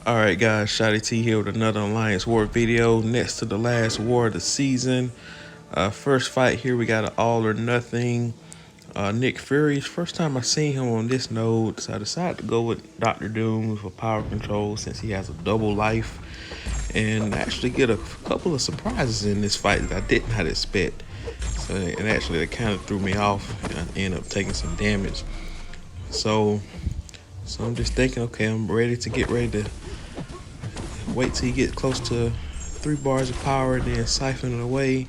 Alright guys, Shotty T here with another Alliance War video. Next to the last war of the season. First fight here, we got an all or nothing. Nick Fury. First time I seen him on this node, so I decided to go with Dr. Doom for power control since he has a double life. And actually get a couple of surprises in this fight that I did not expect. So, and actually it kind of threw me off and I ended up taking some damage. So I'm just thinking, okay, I'm ready to wait till you get close to 3 bars of power, then siphon it away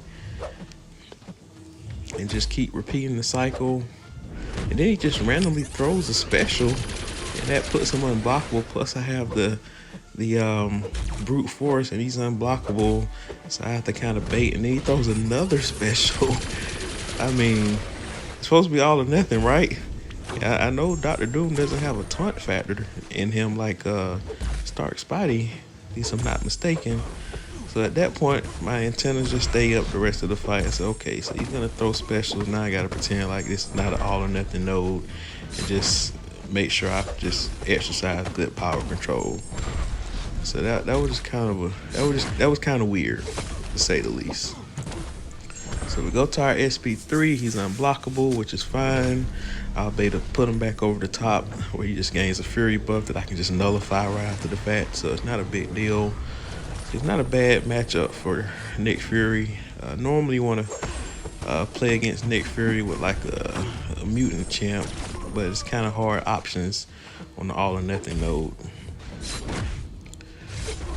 and just keep repeating the cycle. And then he just randomly throws a special and that puts him unblockable. Plus I have the brute force and he's unblockable, so I have to kind of bait. And then he throws another special. I mean, it's supposed to be all or nothing, right? I know Dr. Doom doesn't have a taunt factor in him like Stark Spidey, at least I'm not mistaken. So at that point, my antennas just stay up the rest of the fight. I said, okay, so he's gonna throw specials. Now I gotta pretend like this is not an all or nothing node and just make sure I just exercise good power control. So that was just kind of that was kind of weird, to say the least. So we go to our SP3, he's unblockable, which is fine. I'll be able to put him back over the top where he just gains a fury buff that I can just nullify right after the fact. So it's not a big deal. It's not a bad matchup for Nick Fury. Normally you want to play against Nick Fury with like a mutant champ, but it's kind of hard options on the all or nothing node.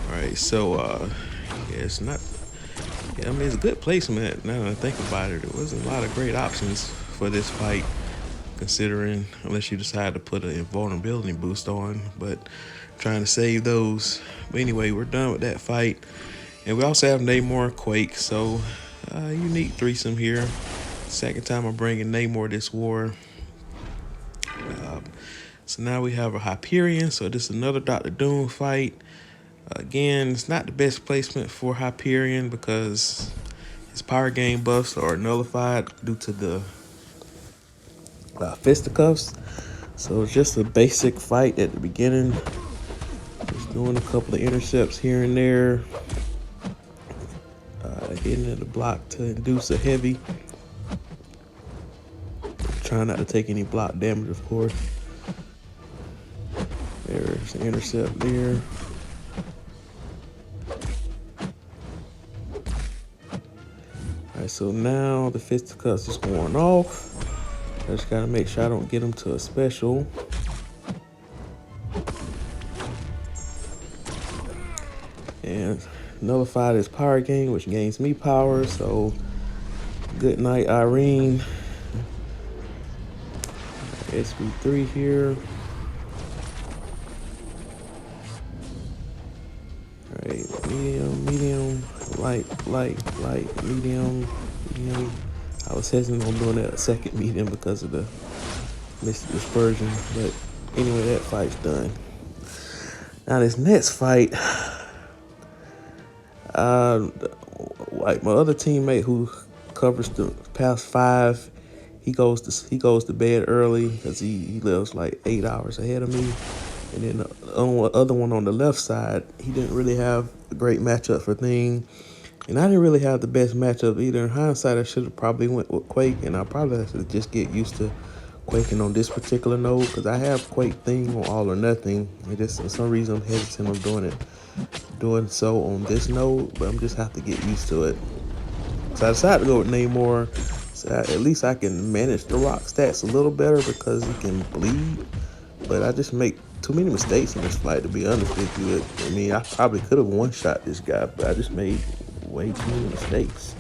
Alright, so yeah, it's not, yeah, I mean, it's a good placement now that I think about it. There wasn't a lot of great options for this fight, considering, unless you decide to put an invulnerability boost on, but trying to save those. But anyway, we're done with that fight. And we also have Namor and Quake, so unique threesome here. Second time I'm bringing Namor this war. So now we have a Hyperion, so this is another Dr. Doom fight. Again, it's not the best placement for Hyperion because his power gain buffs are nullified due to the fisticuffs. So it's just a basic fight at the beginning. Just doing a couple of intercepts here and there. Hitting at the block to induce a heavy. Trying not to take any block damage, of course. There's the intercept there. Alright, so now the fisticuffs is going off. I just gotta make sure I don't get him to a special. And nullified his power gain, which gains me power. So good night, Irene. SB3 here. Alright, medium, light, medium. I was hesitant on doing that second medium because of the Mystic Dispersion, but anyway, that fight's done. Now this next fight, like my other teammate who covers the past 5, he goes to bed early because he lives like 8 hours ahead of me. And then the other one on the left side, he didn't really have a great matchup for Thing. And I didn't really have the best matchup either. In hindsight, I should have probably went with Quake, and I probably have to just get used to Quaking on this particular node because I have Quake Thing on all or nothing. And just for some reason I'm hesitant on doing so on this node, but I'm just have to get used to it. So I decided to go with Namor. So at least I can manage the rock stats a little better because he can bleed. But I just make too many mistakes in this fight, to be honest with you. I mean, I probably could have one-shot this guy, but I just made way too many mistakes.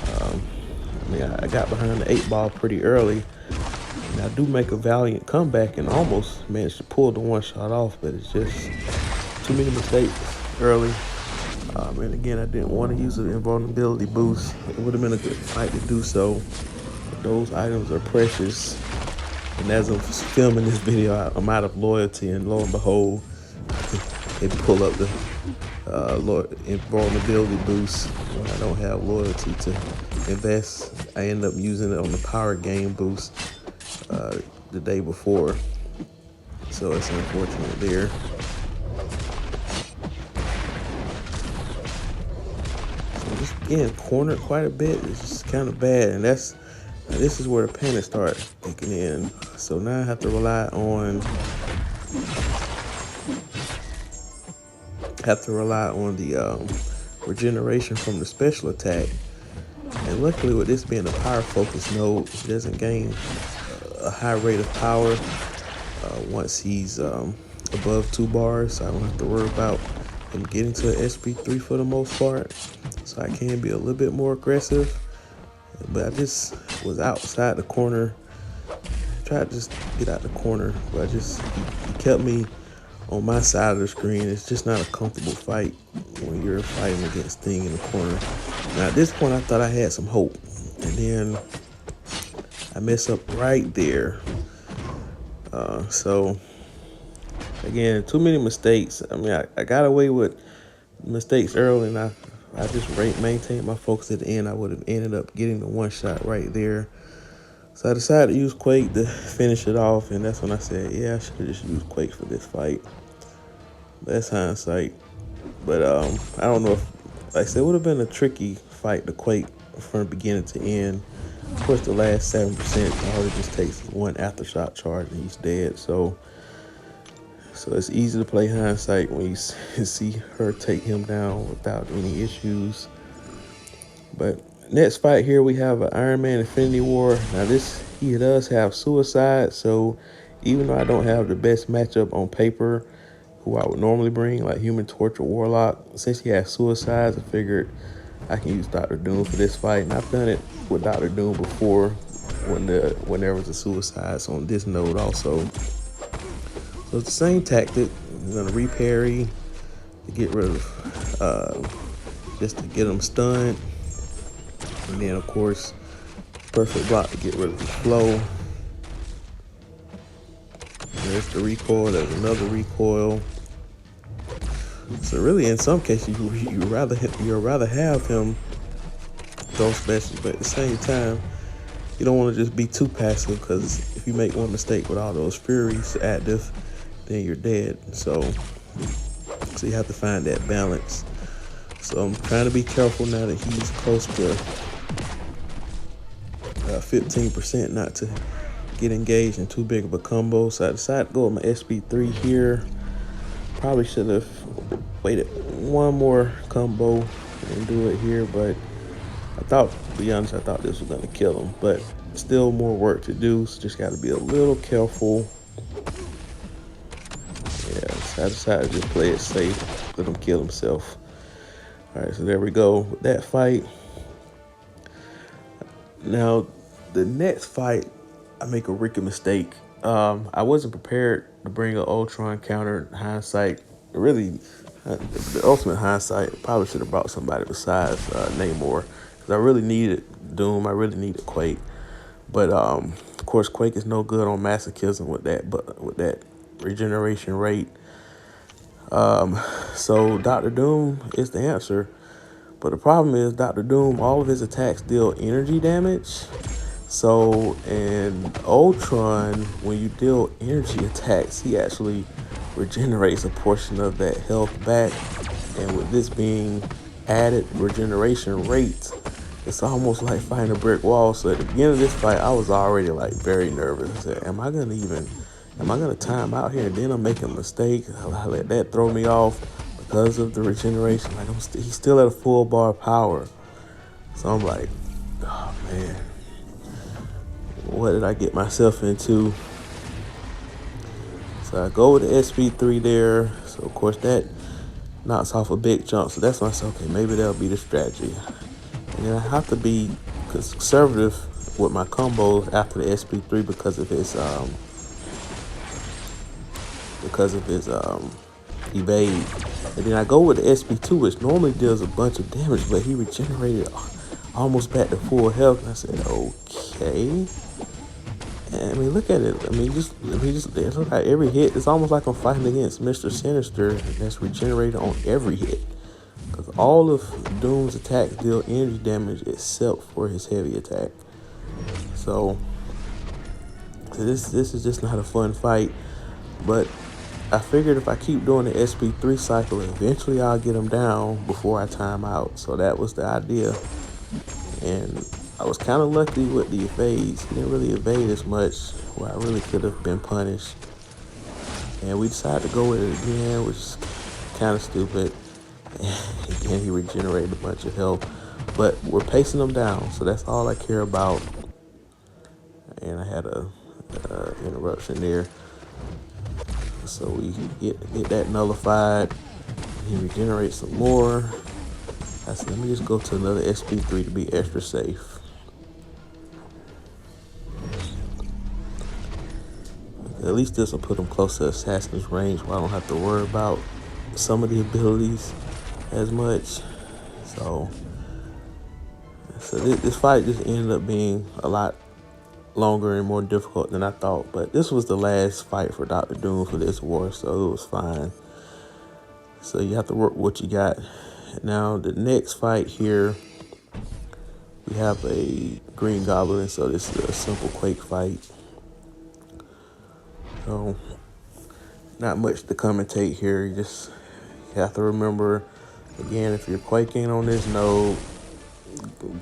I mean, I got behind the 8 ball pretty early. And I do make a valiant comeback and almost managed to pull the one-shot off, but it's just too many mistakes early. And again, I didn't want to use an invulnerability boost. It would have been a good fight to do so. But those items are precious. And as I'm filming this video, I'm out of loyalty, and lo and behold, they pull up the invulnerability boost when I don't have loyalty to invest. I end up using it on the power gain boost the day before. So it's unfortunate there. getting cornered quite a bit. It's just kind of bad, and this is where the panic started kicking in. So now I have to rely on the regeneration from the special attack. And luckily, with this being a power focus node, he doesn't gain a high rate of power once he's above 2 bars. So I don't have to worry about him getting to SP3 for the most part. So I can be a little bit more aggressive. But I just was outside the corner. Tried to just get out the corner, but he kept me on my side of the screen. It's just not a comfortable fight when you're fighting against Sting in the corner. Now at this point, I thought I had some hope, and then I mess up right there. So again, too many mistakes. I mean, I got away with mistakes early, and I just maintained my focus at the end. I would have ended up getting the one shot right there. So I decided to use Quake to finish it off, and that's when I said, yeah, I should have just used Quake for this fight. That's hindsight. But I don't know if, like I said, it would have been a tricky fight to Quake from beginning to end. Of course, the last 7%, all it just takes is one aftershock charge and he's dead. So it's easy to play hindsight when you see her take him down without any issues. But next fight here, we have an Iron Man Infinity War. Now he does have Suicide, so even though I don't have the best matchup on paper, who I would normally bring, like Human Torch or Warlock, since he has Suicides, I figured I can use Dr. Doom for this fight. And I've done it with Dr. Doom before when there was a Suicides on this node also. So it's the same tactic. I'm gonna reparry to get rid of, just to get him stunned. And then, of course, perfect block to get rid of the flow. There's the recoil. There's another recoil. So really, in some cases, you'd rather have him throw specials, but at the same time, you don't want to just be too passive, because if you make one mistake with all those Furies active, then you're dead. So you have to find that balance. So I'm trying to be careful now that he's close to 15%, not to get engaged in too big of a combo. So I decided to go with my SP3 here. Probably should have waited one more combo and do it here, but to be honest, I thought this was gonna kill him, but still more work to do. So just got to be a little careful. Yeah, so I decided to just play it safe, let him kill himself. All right, so there we go with that fight. Now, the next fight, I make a rookie mistake. I wasn't prepared to bring an Ultron counter. In hindsight, really, the ultimate hindsight, probably should have brought somebody besides Namor, because I really needed Doom. I really needed Quake. But of course, Quake is no good on masochism with that regeneration rate. So Dr. Doom is the answer. But the problem is Dr. Doom, all of his attacks deal energy damage. So in Ultron, when you deal energy attacks, he actually regenerates a portion of that health back. And with this being added regeneration rate, it's almost like fighting a brick wall. So at the beginning of this fight, I was already like very nervous. I said, am I gonna time out here? And then I'm making a mistake. I let that throw me off because of the regeneration. Like he's still at a full bar power. So I'm like, oh man, what did I get myself into? So I go with the SP3 there. So of course that knocks off a big chunk. So that's when I said, okay, maybe that'll be the strategy. And then I have to be conservative with my combos after the SP3 because of his evade. And then I go with the SP2, which normally deals a bunch of damage, but he regenerated almost back to full health. And I said, okay. And I mean, look at it. I mean, it looks like every hit. It's almost like I'm fighting against Mr. Sinister that's regenerated on every hit. Because all of Doom's attacks deal energy damage except for his heavy attack. So this is just not a fun fight. But I figured if I keep doing the SP3 cycle, eventually I'll get him down before I time out. So that was the idea. And I was kind of lucky with the evades. He didn't really evade as much where I really could have been punished. And we decided to go with it again, which is kind of stupid. And again, he regenerated a bunch of health. But we're pacing him down, so that's all I care about. And I had a interruption there. So we get that nullified. He regenerates some more. I said, let me just go to another SP3 to be extra safe. At least this will put him close to Assassin's range where I don't have to worry about some of the abilities as much. So this fight just ended up being a lot longer and more difficult than I thought. But this was the last fight for Dr. Doom for this war, so it was fine. So you have to work what you got. Now the next fight here, we have a Green Goblin, so this is a simple Quake fight. So not much to commentate here. You just have to remember, again, if you're quaking on this node,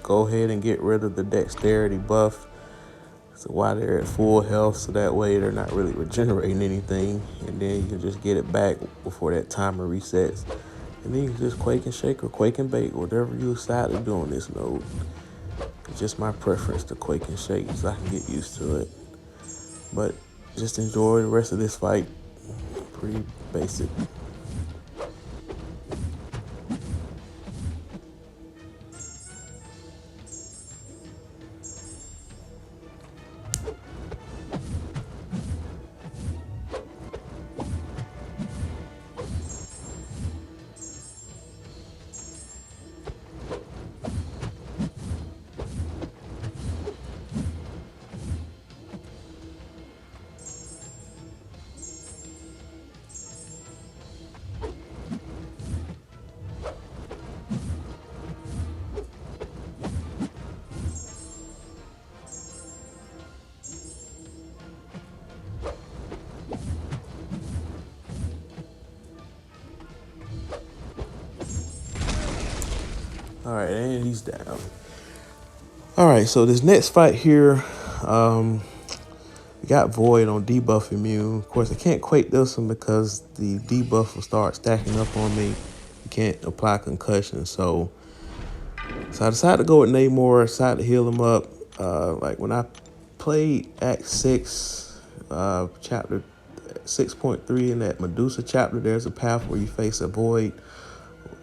go ahead and get rid of the dexterity buff. So while they're at full health, so that way they're not really regenerating anything, and then you can just get it back before that timer resets. And then you can just quake and shake or quake and bake, whatever you decide to do on this node. It's just my preference to quake and shake so I can get used to it. But just enjoy the rest of this fight. Pretty basic. All right, and he's down. All right, so this next fight here, we got Void on debuff immune. Of course, I can't Quake this one because the debuff will start stacking up on me. You can't apply concussion, so I decided to go with Namor. Decided to heal him up. Like when I played Act 6, chapter 6.3 in that Medusa chapter, there's a path where you face a Void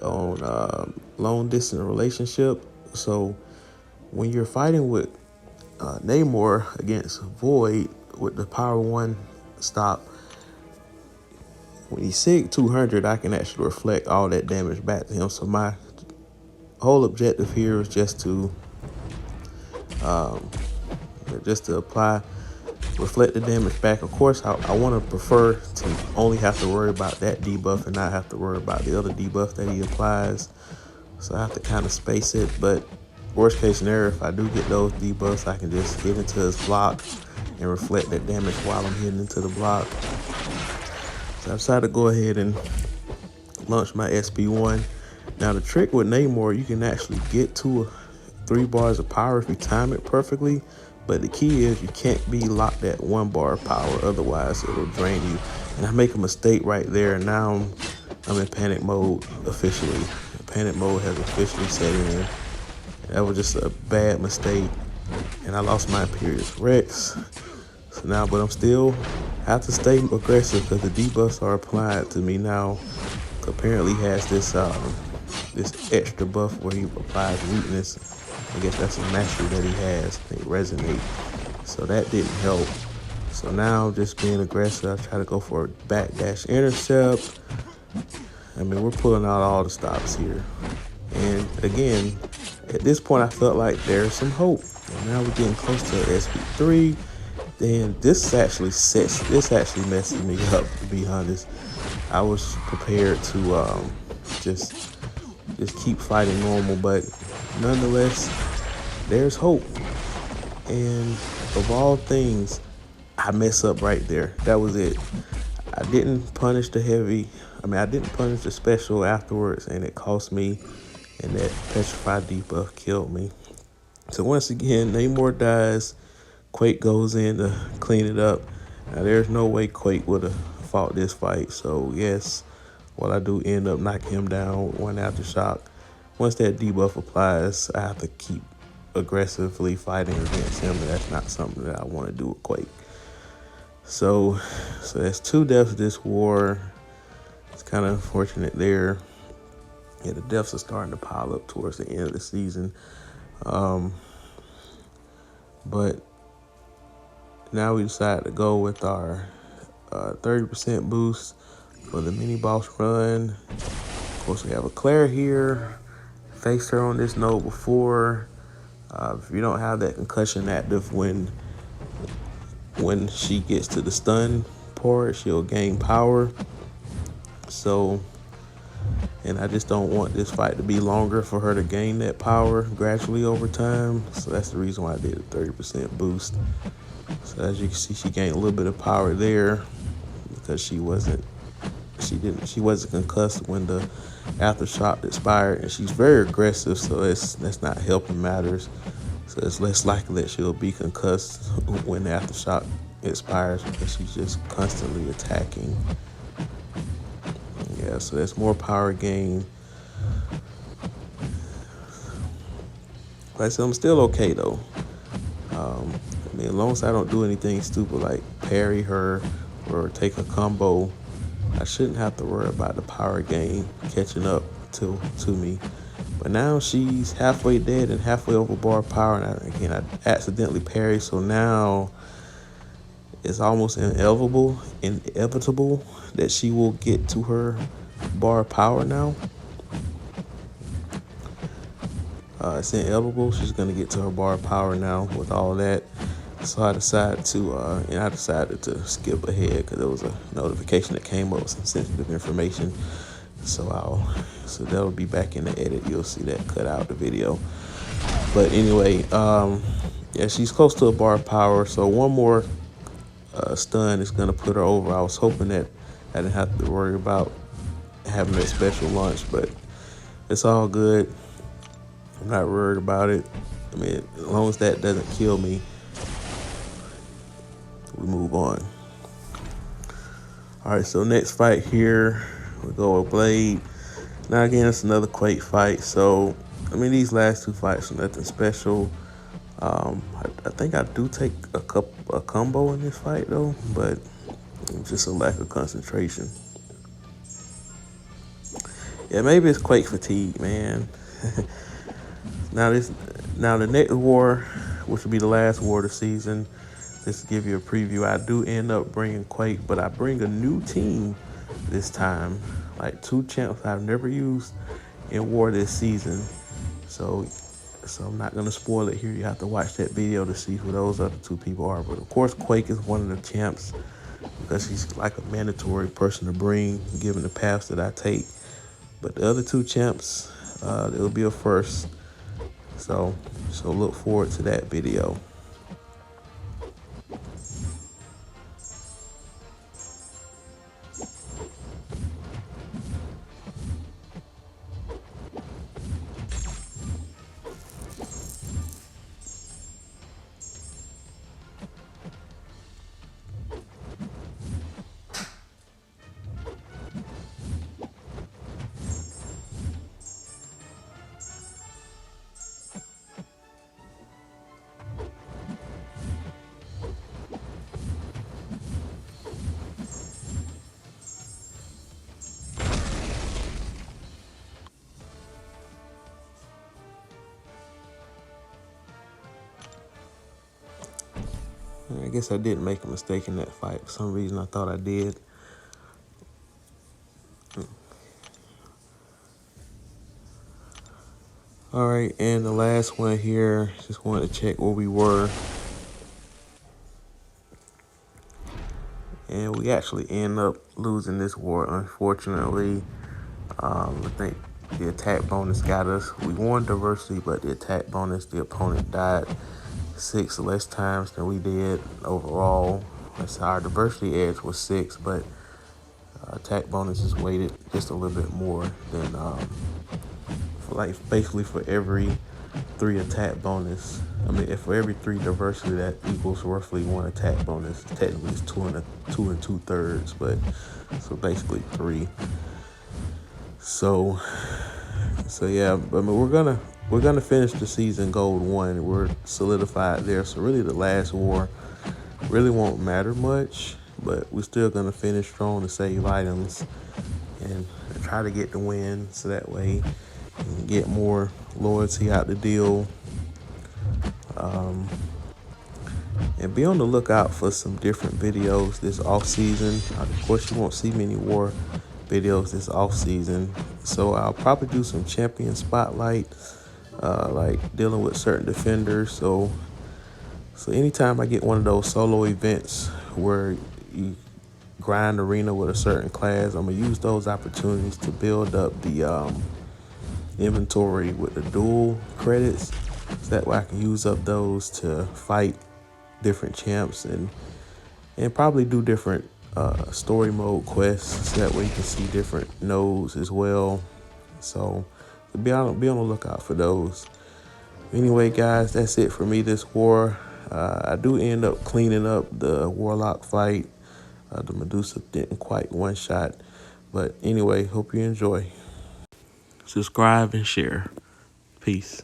on long distance relationship. So when you're fighting with Namor against Void with the power 1 stop, when he's SIG 200, I can actually reflect all that damage back to him. So my whole objective here is just to reflect the damage back. Of course, I want to prefer to only have to worry about that debuff and not have to worry about the other debuff that he applies. So I have to kind of space it. But worst case scenario, if I do get those debuffs, I can just hit into his block and reflect that damage while I'm hitting into the block. So I decided to go ahead and launch my SP1. Now the trick with Namor, you can actually get to 3 bars of power if you time it perfectly. But the key is you can't be locked at 1 bar of power, otherwise it'll drain you. And I make a mistake right there, and now I'm in panic mode officially. Panic mode has officially set in. That was just a bad mistake, and I lost my Imperious Rex. So now, but I'm still have to stay aggressive because the debuffs are applied to me now. Apparently has this this extra buff where he applies weakness. I guess that's a mastery that he has. They resonate. So that didn't help. So now just being aggressive, I try to go for a backdash intercept. I mean, we're pulling out all the stops here. And again, at this point, I felt like there's some hope. And now we're getting close to SP3. Then this actually messes me up, to be honest. I was prepared to just keep fighting normal, but nonetheless, there's hope. And of all things, I mess up right there. That was it. I didn't punish the heavy. I didn't punish the special afterwards, and it cost me. And that petrified debuff killed me. So once again, Namor dies. Quake goes in to clean it up. Now there's no way Quake would have fought this fight. So yes, while I do end up knocking him down with one aftershock, once that debuff applies, I have to keep aggressively fighting against him, and that's not something that I want to do with Quake. So that's 2 deaths this war. It's kind of unfortunate there. Yeah, the deaths are starting to pile up towards the end of the season. But now we decided to go with our 30% boost for the mini boss run. Of course, we have a Claire here. Faced her on this node before. If you don't have that concussion active when she gets to the stun part, she'll gain power. So, and I just don't want this fight to be longer for her to gain that power gradually over time. So that's the reason why I did a 30% boost. So as you can see, she gained a little bit of power there because she wasn't concussed when the aftershock expired, and she's very aggressive, so that's not helping matters. So it's less likely that she'll be concussed when the aftershock expires because she's just constantly attacking. Yeah, so that's more power gain. Like I said, I'm still okay though. As long as I don't do anything stupid like parry her or take a combo, I shouldn't have to worry about the power gain catching up to me. But now she's halfway dead and halfway over bar power, and I accidentally parried, so now it's almost inevitable that she will get to her bar power now. It's inevitable. She's gonna get to her bar power now with all that. So I decided to skip ahead because there was a notification that came up with some sensitive information. So that'll be back in the edit. You'll see that cut out the video. But anyway, yeah, she's close to a bar power. So one more stun is gonna put her over. I was hoping that I didn't have to worry about having that special launch, but it's all good. I'm not worried about it. As long as that doesn't kill me, we move on. All right, so next fight here, we go with Blade. Now again, it's another Quake fight. So, these last 2 fights are nothing special. I think I do take a combo in this fight though, but it's just a lack of concentration. Yeah, maybe it's Quake fatigue, man. Now the next war, which will be the last war of the season, just to give you a preview, I do end up bringing Quake, but I bring a new team this time, like 2 champs I've never used in war this season. So I'm not gonna spoil it here. You have to watch that video to see who those other 2 people are. But of course, Quake is one of the champs because he's like a mandatory person to bring, given the paths that I take. But the other 2 champs, it'll be a first. So look forward to that video. I guess I didn't make a mistake in that fight. For some reason, I thought I did. All right, and the last one here, just wanted to check where we were. And we actually end up losing this war, unfortunately. I think the attack bonus got us. We won diversity, but the attack bonus, the opponent died 6 less times than we did overall. Our diversity edge was 6, but Attack bonus is weighted just a little bit more than basically for every 3 attack bonus. I mean, if for every 3 diversity, that equals roughly 1 attack bonus. Technically, it's 2 and 2/3, but so basically 3. So yeah. I mean, we're gonna finish the season gold 1. We're solidified there. So really, the last war really won't matter much, but we're still gonna finish strong to save items and try to get the win, so that way you can get more loyalty out the deal. And be on the lookout for some different videos this off season. Of course, you won't see many war videos this off season, so I'll probably do some champion spotlight, like dealing with certain defenders. So anytime I get one of those solo events where you grind arena with a certain class, I'm gonna use those opportunities to build up the inventory with the dual credits, so that way I can use up those to fight different champs and probably do different story mode quests, so that way you can see different nodes as well. So be on the lookout for those. Anyway, guys, that's it for me this war. I do end up cleaning up the warlock fight. The Medusa didn't quite one shot, but anyway, hope you enjoy. Subscribe and share. Peace.